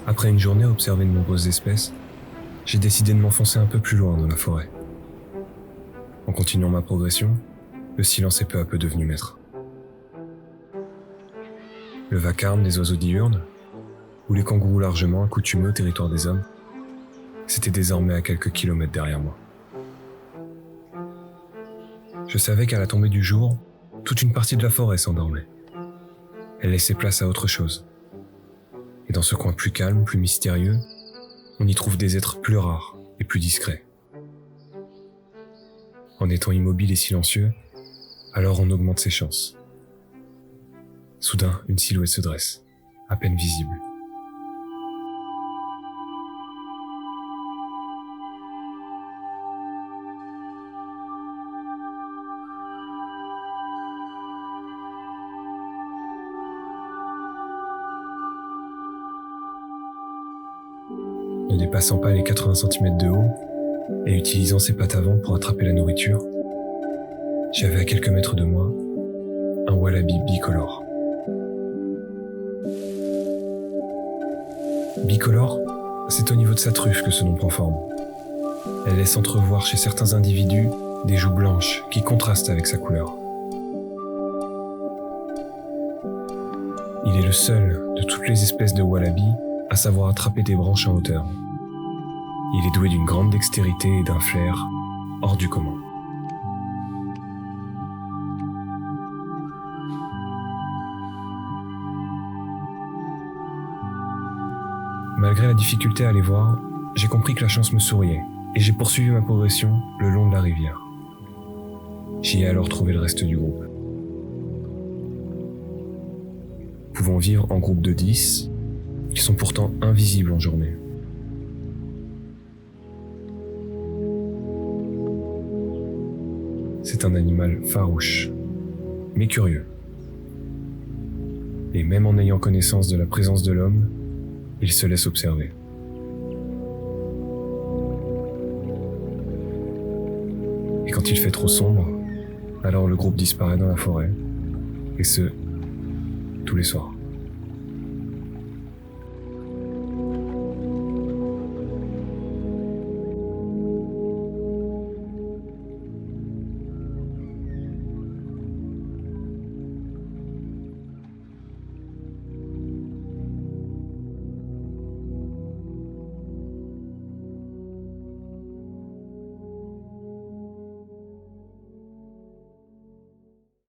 Après une journée à observer de nombreuses espèces, j'ai décidé de m'enfoncer un peu plus loin dans la forêt. En continuant ma progression, le silence est peu à peu devenu maître. Le vacarme des oiseaux diurnes, ou les kangourous largement accoutumés au territoire des hommes, c'était désormais à quelques kilomètres derrière moi. Je savais qu'à la tombée du jour, toute une partie de la forêt s'endormait. Elle laissait place à autre chose. Et dans ce coin plus calme, plus mystérieux, on y trouve des êtres plus rares et plus discrets. En étant immobile et silencieux, alors on augmente ses chances. Soudain, une silhouette se dresse, à peine visible. Ne dépassant pas les 80 cm de haut et utilisant ses pattes avant pour attraper la nourriture, j'avais à quelques mètres de moi un wallaby bicolore. Bicolore, c'est au niveau de sa truffe que ce nom prend forme. Elle laisse entrevoir chez certains individus des joues blanches qui contrastent avec sa couleur. Il est le seul de toutes les espèces de wallaby à savoir attraper des branches en hauteur. Il est doué d'une grande dextérité et d'un flair hors du commun. Malgré la difficulté à les voir, j'ai compris que la chance me souriait et j'ai poursuivi ma progression le long de la rivière. J'y ai alors trouvé le reste du groupe. Pouvant vivre en groupe de 10, ils sont pourtant invisibles en journée. C'est un animal farouche, mais curieux. Et même en ayant connaissance de la présence de l'homme, il se laisse observer. Et quand il fait trop sombre, alors le groupe disparaît dans la forêt, et ce, tous les soirs.